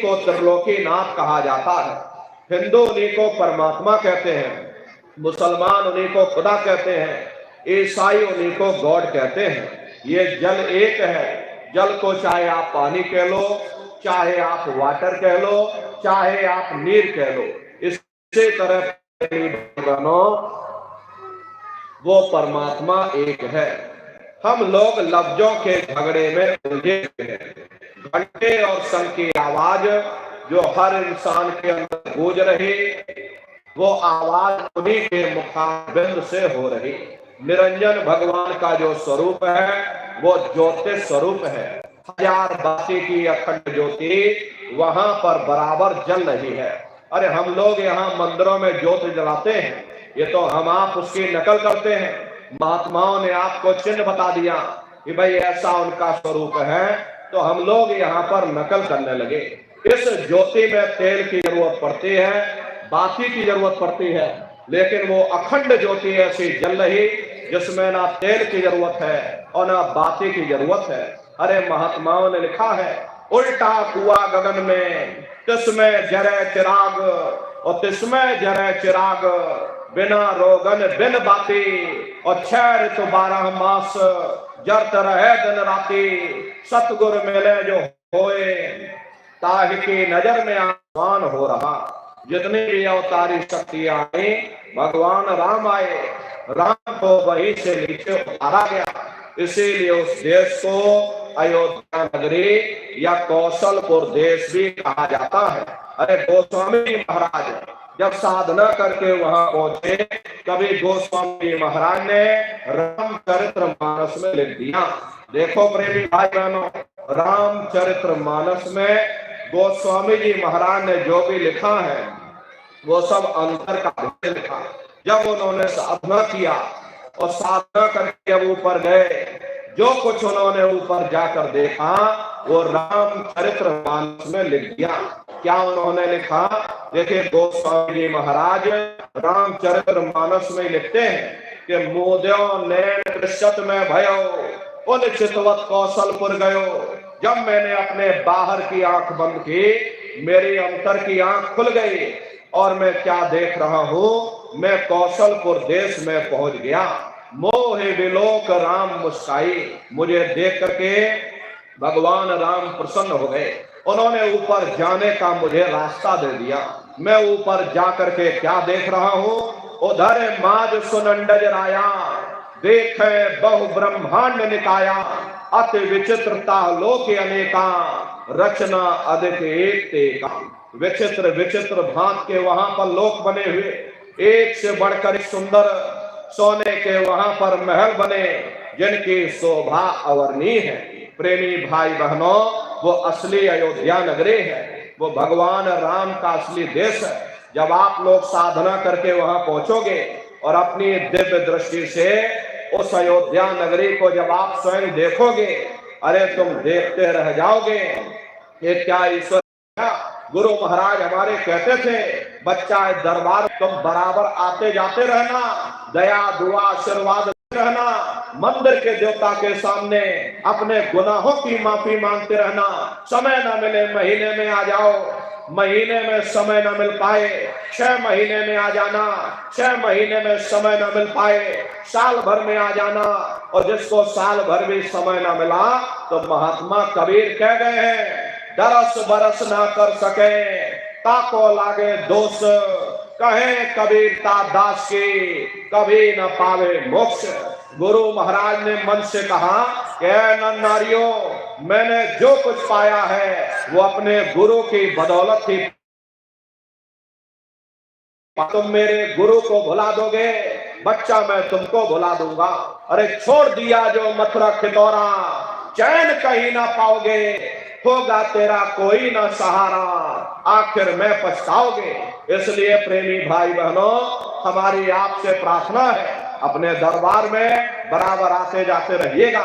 को त्रिलोकीनाथ कहा जाता है। हिंदू उन्हीं को परमात्मा कहते हैं, मुसलमान उन्हीं को खुदा कहते हैं, ईसाई उन्हीं को गॉड कहते हैं। ये जल एक है। जल को चाहे आप पानी कह लो, चाहे आप वाटर कह लो, चाहे आप नीर कह लो, इसी तरह बनो वो परमात्मा एक है। हम लोग लफ्जों के झगड़े में उलझे हैं। घंटे और शंख की आवाज जो हर इंसान के अंदर गूंज रही, वो आवाज उन्हीं के मुखारबिंद से हो रही। निरंजन भगवान का जो स्वरूप है वो ज्योति स्वरूप है। हजार बाती की अखंड ज्योति वहां पर बराबर जल रही है। अरे हम लोग यहाँ मंदिरों में ज्योति जलाते हैं, ये तो हम आप उसकी नकल करते हैं। महात्माओं ने आपको चिन्ह बता दिया कि भाई ऐसा उनका स्वरूप है, तो हम लोग यहाँ पर नकल करने लगे। इस ज्योति में तेल की जरूरत पड़ती है, बाती की जरूरत पड़ती है, लेकिन वो अखंड ज्योति ऐसी जल रही जिसमें ना तेल की जरूरत है और ना बाती की जरूरत है। अरे महात्माओं ने लिखा है, उल्टा कुआ गगन में तिसमें जरे चिराग और तिसमें जरे चिराग, बिना रोगन बिन बाती और 6 ऋतु 12 मास जरत रहे दिन राती। सतगुर मिले जो होए ताहि की नजर में आसमान हो रहा। जितनी भी अवतारी शक्तियां आई, भगवान राम आए, राम को वहीं से नीचे उतारा गया। इसीलिए उस देश को अयोध्या नगरी या कौशलपुर देश भी कहा जाता है। अरे गोस्वामी महाराज जब साधना करके वहां पहुंचे, कभी गोस्वामी महाराज ने रामचरितमानस में लिख दिया। देखो प्रेमी भाई बहनों, रामचरितमानस में गोस्वामी जी महाराज ने जो भी लिखा है वो सब अंतर का भेद लिखा। जब उन्होंने साधना किया और साधना करके अब ऊपर गए, जो कुछ उन्होंने ऊपर जाकर देखा वो रामचरितमानस में लिख दिया। क्या उन्होंने लिखा? देखिए गोस्वामी जी महाराज रामचरितमानस में लिखते हैं कि मोद्यो नैन कृष्ट में भयो उन चितवत कौशलपुर गयो। जब मैंने अपने बाहर की आंख बंद की, मेरी अंतर की आंख खुल गई और मैं क्या देख रहा हूं, मैं कौशलपुर देश में पहुंच गया। मोहे विलोक राम मुस्काई, मुझे देख करके भगवान राम प्रसन्न हो गए। उन्होंने ऊपर जाने का मुझे रास्ता दे दिया। मैं ऊपर जाकर के क्या देख रहा हूं, उधर माज सुनंडज राया, देखे बहु ब्रह्मांड निकाया, अति विचित्रता लोक अनेका, रचना अधिक एक तेका। विचित्र विचित्र भांत के वहां पर लोक बने हुए, एक से बढ़कर सुंदर सोने के वहां पर महल बने जिनकी शोभा अवर्णीय है। प्रेमी भाई बहनों, वो असली अयोध्या नगरी है, वो भगवान राम का असली देश है। जब आप लोग साधना करके वहां पहुंचोगे और अपनी दिव्य दृष्टि से उस अयोध्या नगरी को जब आप स्वयं देखोगे, अरे तुम देखते रह जाओगे। ये क्या ईश्वर! गुरु महाराज हमारे कहते थे, बच्चा दरबार तुम बराबर आते जाते रहना, दया दुआ आशीर्वाद रहना, मंदिर के देवता के सामने अपने गुनाहों की माफी मांगते रहना। समय न मिले महीने में आ जाओ, महीने में समय न मिल पाए 6 महीने में आ जाना, 6 महीने में समय न मिल पाए साल भर में आ जाना। और जिसको साल भर भी समय न मिला तो महात्मा कबीर कह गए हैं, दरस बरस ना कर सके ताको लागे दोष, कहे कबीर ता दास की कभी न पावे मोक्ष। गुरु महाराज ने मन से कहा कि नर नारियों, मैंने जो कुछ पाया है वो अपने गुरु की बदौलत ही। तुम मेरे गुरु को भुला दोगे, बच्चा मैं तुमको भुला दूंगा। अरे छोड़ दिया जो मथुरा खिदौरा, चैन कहीं ना पाओगे, होगा तेरा कोई ना सहारा, आखिर में पछताओगे। इसलिए प्रेमी भाई बहनों, हमारी आपसे प्रार्थना है, अपने दरबार में बराबर आते जाते रहिएगा।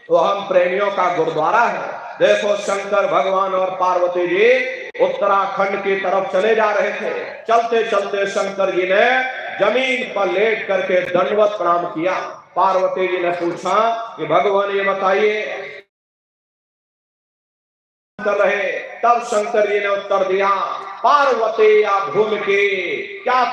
वो हम प्रेमियों का गुरुद्वारा है। देखो शंकर भगवान और पार्वती जी उत्तराखंड की तरफ चले जा रहे थे। चलते चलते शंकर जी ने जमीन पर लेट करके दंडवत प्रणाम किया। पार्वती जी ने पूछा कि भगवान ये बताइए कर रहे तब शंकर जी ने उत्तर दिया, पार्वती या भूमि की क्या